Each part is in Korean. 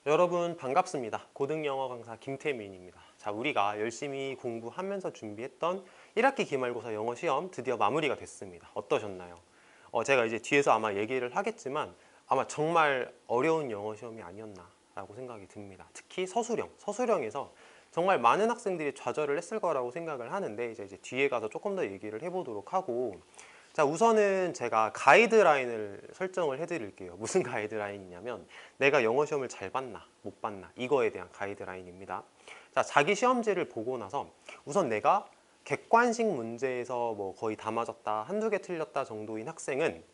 여러분 반갑습니다. 고등영어 강사 김태민입니다. 자, 우리가 열심히 공부하면서 준비했던 1학기 기말고사 영어 시험 드디어 마무리가 됐습니다. 어떠셨나요? 제가 이제 뒤에서 아마 얘기를 하겠지만 아마 정말 어려운 영어 시험이 아니었나라고 생각이 듭니다. 특히 서술형에서 정말 많은 학생들이 좌절을 했을 거라고 생각을 하는데 이제 뒤에 가서 조금 더 얘기를 해보도록 하고, 자, 우선은 제가 가이드라인을 설정을 해드릴게요. 무슨 가이드라인이냐면 내가 영어 시험을 잘 봤나 못 봤나 이거에 대한 가이드라인입니다. 자, 자기 시험지를 보고 나서 우선 내가 객관식 문제에서 뭐 거의 다 맞았다, 한두 개 틀렸다 정도인 학생은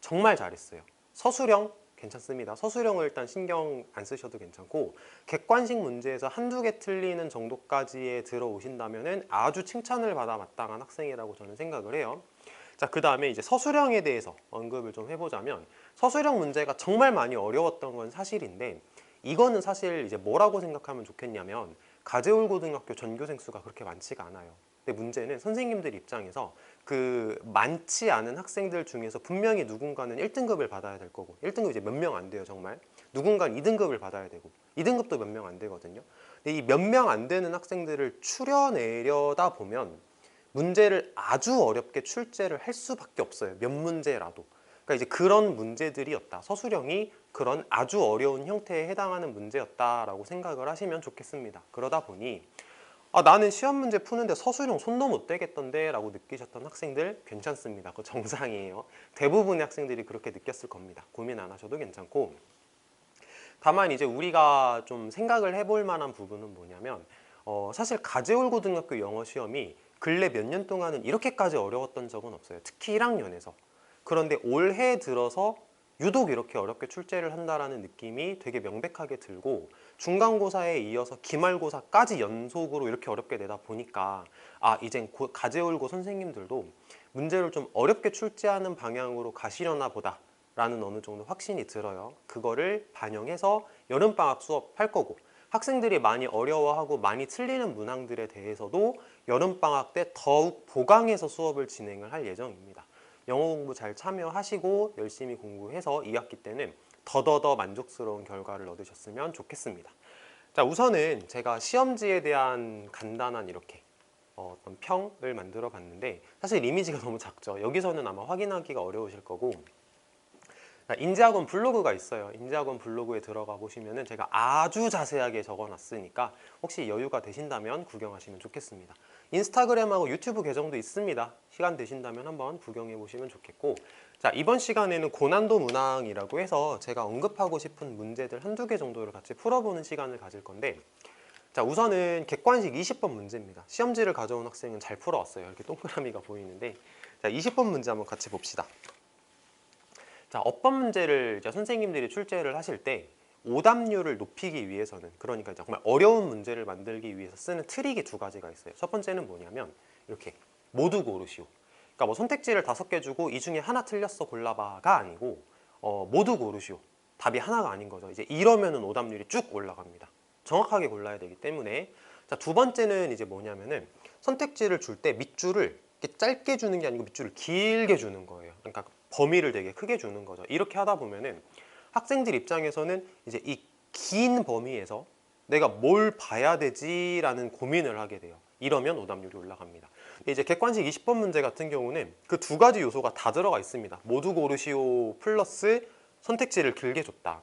정말 잘했어요. 서술형 괜찮습니다. 서술형을 일단 신경 안 쓰셔도 괜찮고, 객관식 문제에서 한두 개 틀리는 정도까지에 들어오신다면 아주 칭찬을 받아 마땅한 학생이라고 저는 생각을 해요. 자, 그 다음에 이제 서술형에 대해서 언급을 좀 해보자면, 서술형 문제가 정말 많이 어려웠던 건 사실인데, 이거는 사실 이제 뭐라고 생각하면 좋겠냐면, 가재울고등학교 전교생 수가 그렇게 많지가 않아요. 근데 문제는 선생님들 입장에서 그 많지 않은 학생들 중에서 분명히 누군가는 1등급을 받아야 될 거고, 1등급 이제 몇 명 안 돼요 정말. 누군가는 2등급을 받아야 되고 2등급도 몇 명 안 되거든요. 근데 이 몇 명 안 되는 학생들을 추려내려다 보면 문제를 아주 어렵게 출제를 할 수밖에 없어요. 몇 문제라도. 그러니까 이제 그런 문제들이었다. 서술형이 그런 아주 어려운 형태에 해당하는 문제였다라고 생각을 하시면 좋겠습니다. 그러다 보니 나는 시험 문제 푸는데 서술형 손도 못 대겠던데 라고 느끼셨던 학생들 괜찮습니다. 그거 정상이에요. 대부분의 학생들이 그렇게 느꼈을 겁니다. 고민 안 하셔도 괜찮고, 다만 이제 우리가 좀 생각을 해볼 만한 부분은 뭐냐면, 사실 가재울고등학교 영어 시험이 근래 몇 년 동안은 이렇게까지 어려웠던 적은 없어요. 특히 1학년에서. 그런데 올해 들어서 유독 이렇게 어렵게 출제를 한다라는 느낌이 되게 명백하게 들고, 중간고사에 이어서 기말고사까지 연속으로 이렇게 어렵게 내다 보니까 이젠 가재울고 선생님들도 문제를 좀 어렵게 출제하는 방향으로 가시려나 보다 라는 어느 정도 확신이 들어요. 그거를 반영해서 여름방학 수업할 거고, 학생들이 많이 어려워하고 많이 틀리는 문항들에 대해서도 여름방학 때 더욱 보강해서 수업을 진행을 할 예정입니다. 영어 공부 잘 참여하시고 열심히 공부해서 2학기 때는 더더더 만족스러운 결과를 얻으셨으면 좋겠습니다. 자, 우선은 제가 시험지에 대한 간단한 이렇게 어떤 평을 만들어 봤는데, 사실 이미지가 너무 작죠. 여기서는 아마 확인하기가 어려우실 거고, 인지학원 블로그가 있어요. 인지학원 블로그에 들어가 보시면은 제가 아주 자세하게 적어 놨으니까 혹시 여유가 되신다면 구경하시면 좋겠습니다. 인스타그램하고 유튜브 계정도 있습니다. 시간 되신다면 한번 구경해 보시면 좋겠고, 자, 이번 시간에는 고난도 문항이라고 해서 제가 언급하고 싶은 문제들 한두 개 정도를 같이 풀어보는 시간을 가질 건데, 자, 우선은 객관식 20번 문제입니다. 시험지를 가져온 학생은 잘 풀어왔어요. 이렇게 동그라미가 보이는데, 자, 20번 문제 한번 같이 봅시다. 자, 어법 문제를 이제 선생님들이 출제를 하실 때 오답률을 높이기 위해서는, 그러니까 이제 정말 어려운 문제를 만들기 위해서 쓰는 트릭이 두 가지가 있어요. 첫 번째는 뭐냐면 이렇게 모두 고르시오. 그러니까 뭐 선택지를 5개 주고 이 중에 하나 틀렸어 골라봐가 아니고 모두 고르시오. 답이 하나가 아닌 거죠. 이제 이러면은 오답률이 쭉 올라갑니다. 정확하게 골라야 되기 때문에. 자, 두 번째는 이제 뭐냐면은 선택지를 줄 때 밑줄을 이렇게 짧게 주는 게 아니고 밑줄을 길게 주는 거예요. 그러니까 범위를 되게 크게 주는 거죠. 이렇게 하다 보면은 학생들 입장에서는 이제 이 긴 범위에서 내가 뭘 봐야 되지라는 고민을 하게 돼요. 이러면 오답률이 올라갑니다. 이제 객관식 20번 문제 같은 경우는 그 두 가지 요소가 다 들어가 있습니다. 모두 고르시오 플러스 선택지를 길게 줬다.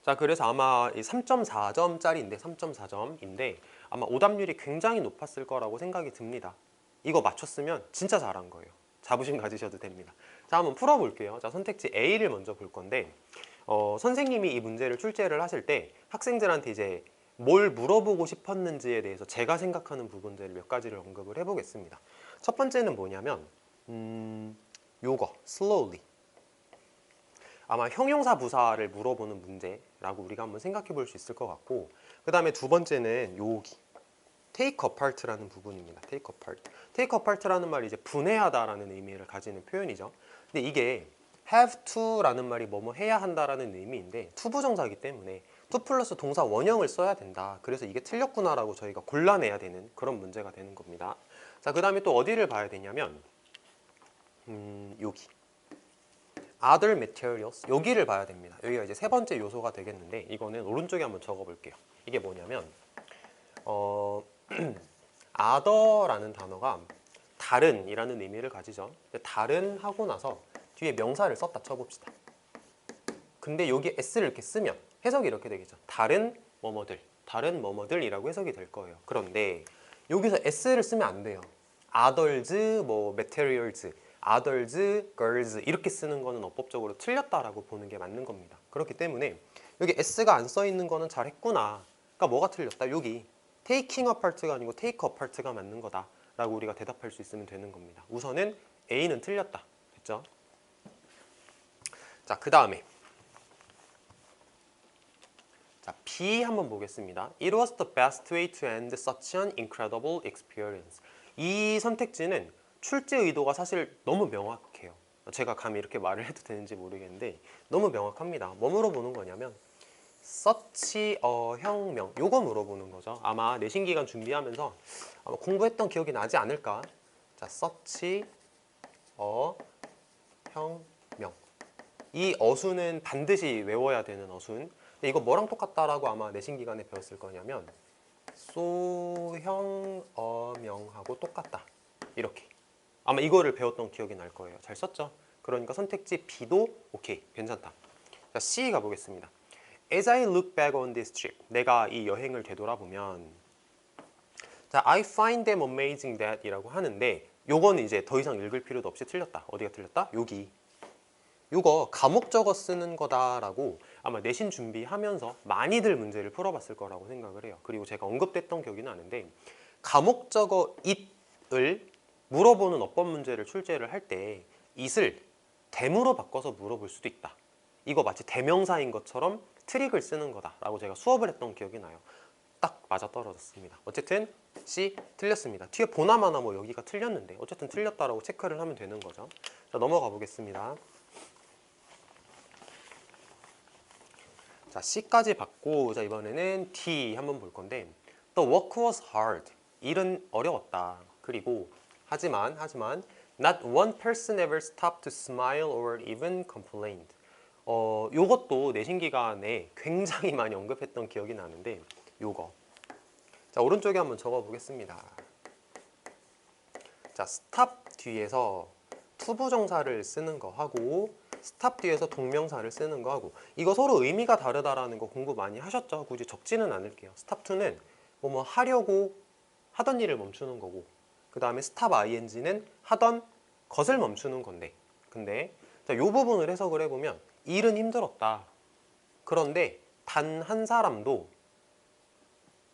자, 그래서 아마 3.4점짜리인데 3.4점인데 아마 오답률이 굉장히 높았을 거라고 생각이 듭니다. 이거 맞췄으면 진짜 잘한 거예요. 자부심 가지셔도 됩니다. 자, 한번 풀어볼게요. 자, 선택지 A를 먼저 볼 건데, 선생님이 이 문제를 출제를 하실 때 학생들한테 이제 뭘 물어보고 싶었는지에 대해서 제가 생각하는 부분들을 몇 가지를 언급을 해보겠습니다. 첫 번째는 뭐냐면 요거 slowly, 아마 형용사 부사를 물어보는 문제라고 우리가 한번 생각해 볼 수 있을 것 같고, 그 다음에 두 번째는 여기 take apart라는 부분입니다. take apart. take apart라는 말이 이제 분해하다라는 의미를 가지는 표현이죠. 근데 이게 have to라는 말이 뭐뭐 해야 한다라는 의미인데 투부정사이기 때문에 to 플러스 동사 원형을 써야 된다. 그래서 이게 틀렸구나라고 저희가 골라내야 되는 그런 문제가 되는 겁니다. 자, 그 다음에 또 어디를 봐야 되냐면 여기 other materials 여기를 봐야 됩니다. 여기가 이제 세 번째 요소가 되겠는데 이거는 오른쪽에 한번 적어 볼게요. 이게 뭐냐면 other라는 단어가 다른이라는 의미를 가지죠. 다른 하고 나서 뒤에 명사를 썼다 쳐봅시다. 근데 여기 s를 이렇게 쓰면 해석이 이렇게 되겠죠. 다른 뭐뭐들, 다른 뭐뭐들이라고 해석이 될 거예요. 그런데 여기서 s를 쓰면 안 돼요. others, 뭐 materials, others, girls 이렇게 쓰는 거는 어법적으로 틀렸다라고 보는 게 맞는 겁니다. 그렇기 때문에 여기 s가 안 써 있는 거는 잘했구나. 그러니까 뭐가 틀렸다? 여기 taking apart가 아니고 take apart가 맞는 거다 라고 우리가 대답할 수 있으면 되는 겁니다. 우선은 A는 틀렸다. 됐죠? 자, 그 다음에 자, B 한번 보겠습니다. It was the best way to end such an incredible experience. 이 선택지는 출제 의도가 사실 너무 명확해요. 제가 감히 이렇게 말을 해도 되는지 모르겠는데 너무 명확합니다. 뭐 물어보는 거냐면 such a 혁명 요거 물어보는 거죠. 아마 내신 기간 준비하면서 아마 공부했던 기억이 나지 않을까. 자, such a 혁명. 이 어순은 반드시 외워야 되는 어순. 근데 이거 뭐랑 똑같다라고 아마 내신 기간에 배웠을 거냐면 소형어명하고 똑같다. 이렇게. 아마 이거를 배웠던 기억이 날 거예요. 잘 썼죠? 그러니까 선택지 B도 오케이, 괜찮다. 자, C 가보겠습니다. As I look back on this trip, 내가 이 여행을 되돌아보면 자, I find them amazing that 이라고 하는데 요거는 이제 더 이상 읽을 필요도 없이 틀렸다. 어디가 틀렸다? 여기. 요거 가목적어 쓰는 거다라고 아마 내신 준비하면서 많이들 문제를 풀어봤을 거라고 생각을 해요. 그리고 제가 언급됐던 기억이 나는데 가목적어 it을 물어보는 어법 문제를 출제를 할 때 it을 대무로 바꿔서 물어볼 수도 있다. 이거 마치 대명사인 것처럼 트릭을 쓰는 거다라고 제가 수업을 했던 기억이 나요. 딱 맞아떨어졌습니다. 어쨌든 C 틀렸습니다. 뒤에 보나마나 뭐 여기가 틀렸는데 어쨌든 틀렸다라고 체크를 하면 되는 거죠. 자, 넘어가 보겠습니다. 자, C까지 받고 자, 이번에는 D 한번 볼 건데 The work was hard. 일은 어려웠다. 그리고 하지만 Not one person ever stopped to smile or even complained. 요것도 내신 기간에 굉장히 많이 언급했던 기억이 나는데 요거. 자, 오른쪽에 한번 적어 보겠습니다. 자, stop 뒤에서 투부정사를 쓰는 거 하고 stop 뒤에서 동명사를 쓰는 거 하고 이거 서로 의미가 다르다라는 거 공부 많이 하셨죠? 굳이 적지는 않을게요. stop to는 뭐 하려고 하던 일을 멈추는 거고 그 다음에 stop ing는 하던 것을 멈추는 건데 근데 자, 요 부분을 해석을 해보면 일은 힘들었다. 그런데 단 한 사람도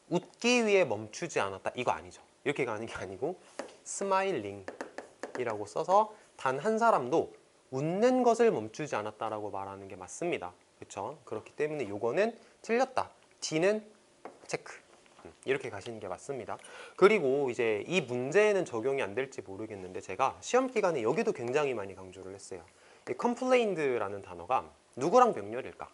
웃기 위해 멈추지 않았다. 이거 아니죠. 이렇게 가는 게 아니고 smiling이라고 써서 단 한 사람도 웃는 것을 멈추지 않았다라고 말하는 게 맞습니다. 그렇죠? 그렇기 때문에 요거는 틀렸다. D는 체크. 이렇게 가시는 게 맞습니다. 그리고 이제 이 문제에는 적용이 안 될지 모르겠는데 제가 시험 기간에 여기도 굉장히 많이 강조를 했어요. 이 complained라는 단어가 누구랑 병렬일까?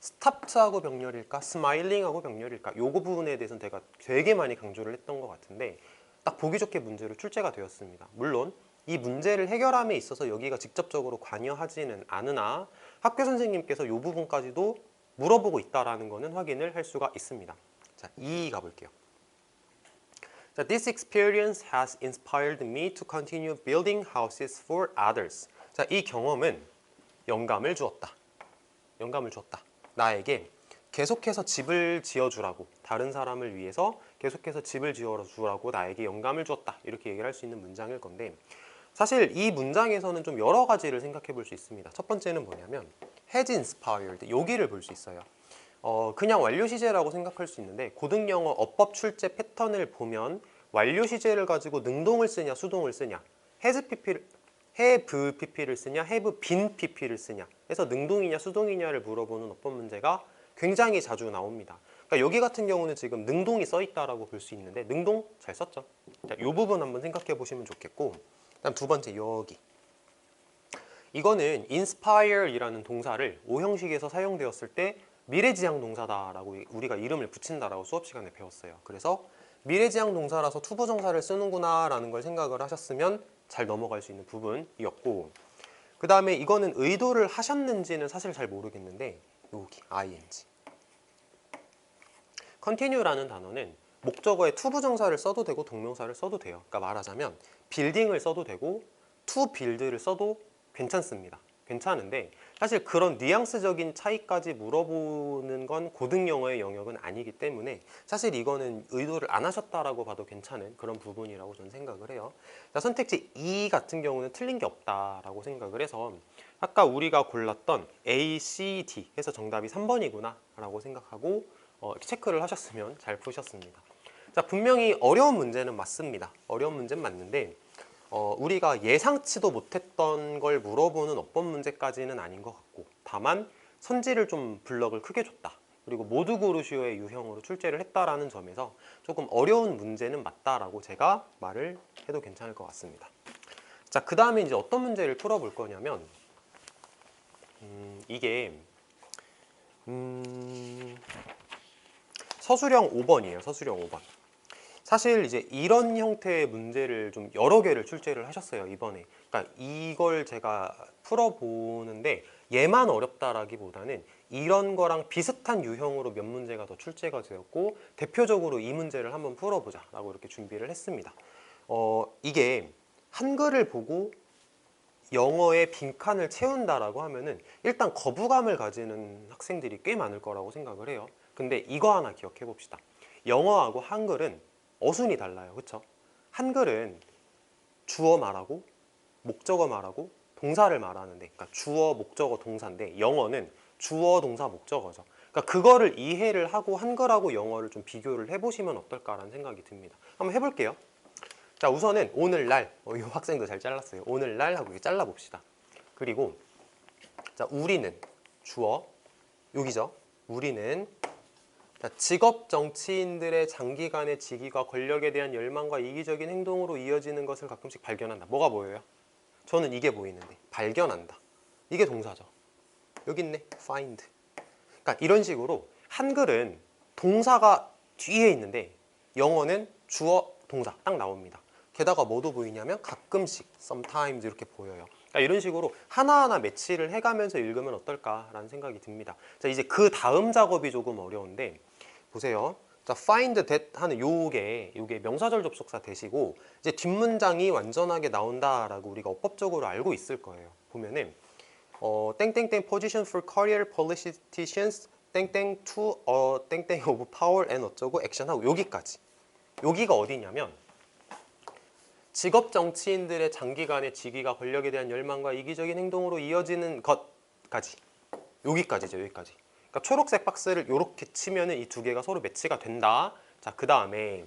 stopped하고 병렬일까? smiling하고 병렬일까? 요거 부분에 대해서는 제가 되게 많이 강조를 했던 것 같은데 딱 보기 좋게 문제로 출제가 되었습니다. 물론 이 문제를 해결함에 있어서 여기가 직접적으로 관여하지는 않으나 학교 선생님께서 이 부분까지도 물어보고 있다는 것은 확인을 할 수가 있습니다. 자, 2 가볼게요. 자, This experience has inspired me to continue building houses for others. 자, 이 경험은 영감을 주었다. 영감을 주었다. 나에게 계속해서 집을 지어주라고 다른 사람을 위해서 계속해서 집을 지어주라고 나에게 영감을 주었다. 이렇게 얘기를 할 수 있는 문장일 건데 사실 이 문장에서는 좀 여러 가지를 생각해 볼 수 있습니다. 첫 번째는 뭐냐면 has inspired 여기를 볼 수 있어요. 그냥 완료 시제라고 생각할 수 있는데 고등영어 어법 출제 패턴을 보면 완료 시제를 가지고 능동을 쓰냐 수동을 쓰냐 have pp를 쓰냐 have been pp를 쓰냐 해서 능동이냐 수동이냐를 물어보는 어법 문제가 굉장히 자주 나옵니다. 그러니까 여기 같은 경우는 지금 능동이 써 있다라고 볼 수 있는데 능동 잘 썼죠? 자, 이 부분 한번 생각해 보시면 좋겠고 그다음 두 번째 여기 이거는 inspire이라는 동사를 오형식에서 사용되었을 때 미래지향 동사다라고 우리가 이름을 붙인다라고 수업 시간에 배웠어요. 그래서 미래지향 동사라서 투부정사를 쓰는구나 라는 걸 생각을 하셨으면 잘 넘어갈 수 있는 부분이었고 그 다음에 이거는 의도를 하셨는지는 사실 잘 모르겠는데 여기 ing. continue라는 단어는 목적어에 to 부정사를 써도 되고 동명사를 써도 돼요. 그러니까 말하자면 building을 써도 되고 to build를 써도 괜찮습니다. 괜찮은데 사실 그런 뉘앙스적인 차이까지 물어보는 건 고등 영어의 영역은 아니기 때문에 사실 이거는 의도를 안 하셨다라고 봐도 괜찮은 그런 부분이라고 저는 생각을 해요. 자, 선택지 E 같은 경우는 틀린 게 없다라고 생각을 해서 아까 우리가 골랐던 A, C, D 해서 정답이 3번이구나 라고 생각하고 체크를 하셨으면 잘 푸셨습니다. 자, 분명히 어려운 문제는 맞습니다. 어려운 문제는 맞는데 우리가 예상치도 못했던 걸 물어보는 어법 문제까지는 아닌 것 같고 다만 선지를 좀 블럭을 크게 줬다. 그리고 모두 고르시오의 유형으로 출제를 했다라는 점에서 조금 어려운 문제는 맞다라고 제가 말을 해도 괜찮을 것 같습니다. 자, 그 다음에 이제 어떤 문제를 풀어볼 거냐면 이게 서술형 5번이에요. 서술형 5번. 사실 이제 이런 형태의 문제를 좀 여러 개를 출제를 하셨어요, 이번에. 그러니까 이걸 제가 풀어보는데 얘만 어렵다라기보다는 이런 거랑 비슷한 유형으로 몇 문제가 더 출제가 되었고 대표적으로 이 문제를 한번 풀어보자 라고 이렇게 준비를 했습니다. 이게 한글을 보고 영어의 빈칸을 채운다라고 하면은 일단 거부감을 가지는 학생들이 꽤 많을 거라고 생각을 해요. 근데 이거 하나 기억해 봅시다. 영어하고 한글은 어순이 달라요. 그쵸? 한글은 주어 말하고 목적어 말하고 동사를 말하는데 그러니까 주어, 목적어, 동사인데 영어는 주어, 동사, 목적어죠. 그러니까 그거를 이해를 하고 한글하고 영어를 좀 비교를 해보시면 어떨까라는 생각이 듭니다. 한번 해볼게요. 자, 우선은 오늘날 이 학생도 잘 잘랐어요. 오늘날 하고 이렇게 잘라봅시다. 그리고 자, 우리는 주어 여기죠. 우리는 자, 직업 정치인들의 장기간의 직위가 권력에 대한 열망과 이기적인 행동으로 이어지는 것을 가끔씩 발견한다. 뭐가 보여요? 저는 이게 보이는데 발견한다. 이게 동사죠. 여기 있네. find. 그러니까 이런 식으로 한글은 동사가 뒤에 있는데 영어는 주어, 동사 딱 나옵니다. 게다가 뭐도 보이냐면 가끔씩 sometimes 이렇게 보여요. 그러니까 이런 식으로 하나하나 매치를 해가면서 읽으면 어떨까라는 생각이 듭니다. 자, 이제 그 다음 작업이 조금 어려운데 보세요. 자, find that 하는 요게 명사절 접속사 대시고 이제 뒷문장이 완전하게 나온다라고 우리가 어법적으로 알고 있을 거예요. 보면은 땡땡땡 position for career politicians 땡땡 to 땡땡 of power and 어쩌고 액션하고 여기까지. 여기가 어디냐면 직업 정치인들의 장기간의 직위가 권력에 대한 열망과 이기적인 행동으로 이어지는 것까지. 여기까지죠. 여기까지. 그러니까 초록색 박스를 이렇게 치면은 이 두 개가 서로 매치가 된다. 자, 그 다음에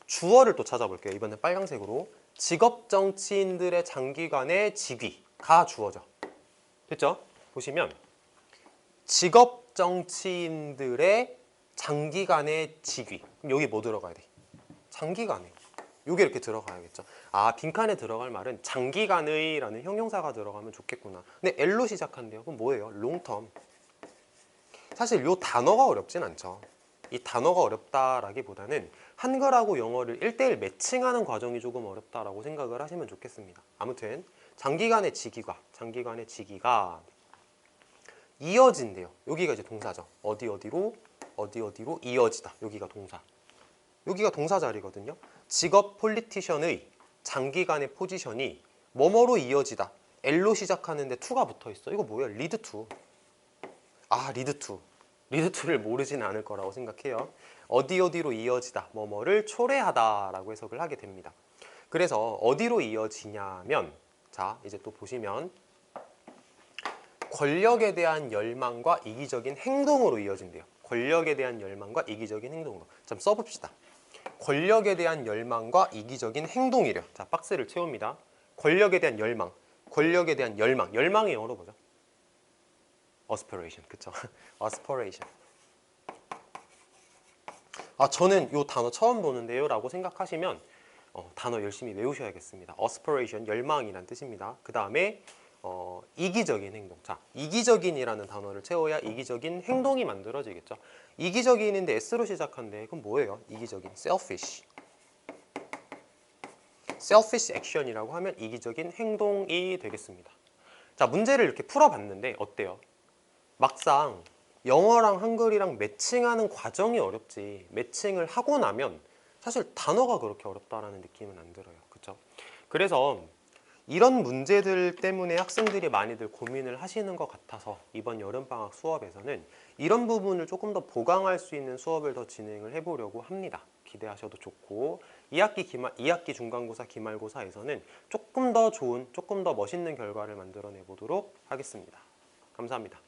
주어를 또 찾아볼게요. 이번엔 빨간색으로. 직업 정치인들의 장기간의 직위가 주어죠. 됐죠? 보시면 직업 정치인들의 장기간의 직위. 그럼 여기 뭐 들어가야 돼? 장기간의. 요게 이렇게 들어가야겠죠. 아, 빈칸에 들어갈 말은 장기간의 라는 형용사가 들어가면 좋겠구나. 근데 L로 시작한대요. 그럼 뭐예요? 롱텀. 사실 요 단어가 어렵진 않죠. 이 단어가 어렵다라기보다는 한글하고 영어를 1대1 매칭하는 과정이 조금 어렵다라고 생각을 하시면 좋겠습니다. 아무튼 장기간의 직위가 이어진대요. 여기가 이제 동사죠. 어디로 이어지다. 여기가 동사. 여기가 동사 자리거든요. 직업 폴리티션의 장기간의 포지션이 뭐뭐로 이어지다. L로 시작하는데 to가 붙어 있어. 이거 뭐예요? lead to. 아, lead to. lead to를 모르진 않을 거라고 생각해요. 어디로 이어지다. 뭐뭐를 초래하다라고 해석을 하게 됩니다. 그래서 어디로 이어지냐면 자, 이제 또 보시면 권력에 대한 열망과 이기적인 행동으로 이어진대요. 권력에 대한 열망과 이기적인 행동으로. 좀 써봅시다. 권력에 대한 열망과 이기적인 행동이래요. 자, 박스를 채웁니다. 권력에 대한 열망. 권력에 대한 열망. 열망의 영어로 뭐죠? aspiration. 그쵸? aspiration. 아, 저는 이 단어 처음 보는데요 라고 생각하시면 단어 열심히 외우셔야겠습니다. aspiration, 열망이란 뜻입니다. 그 다음에 이기적인 행동. 자, 이기적인이라는 단어를 채워야 이기적인 행동이 만들어지겠죠. 이기적인인데 S로 시작한데 그럼 뭐예요? 이기적인, selfish. selfish action이라고 하면 이기적인 행동이 되겠습니다. 자, 문제를 이렇게 풀어봤는데 어때요? 막상 영어랑 한글이랑 매칭하는 과정이 어렵지 매칭을 하고 나면 사실 단어가 그렇게 어렵다라는 느낌은 안 들어요. 그렇죠? 그래서 이런 문제들 때문에 학생들이 많이들 고민을 하시는 것 같아서 이번 여름방학 수업에서는 이런 부분을 조금 더 보강할 수 있는 수업을 더 진행을 해보려고 합니다. 기대하셔도 좋고 2학기 중간고사 기말고사에서는 조금 더 좋은 조금 더 멋있는 결과를 만들어내 보도록 하겠습니다. 감사합니다.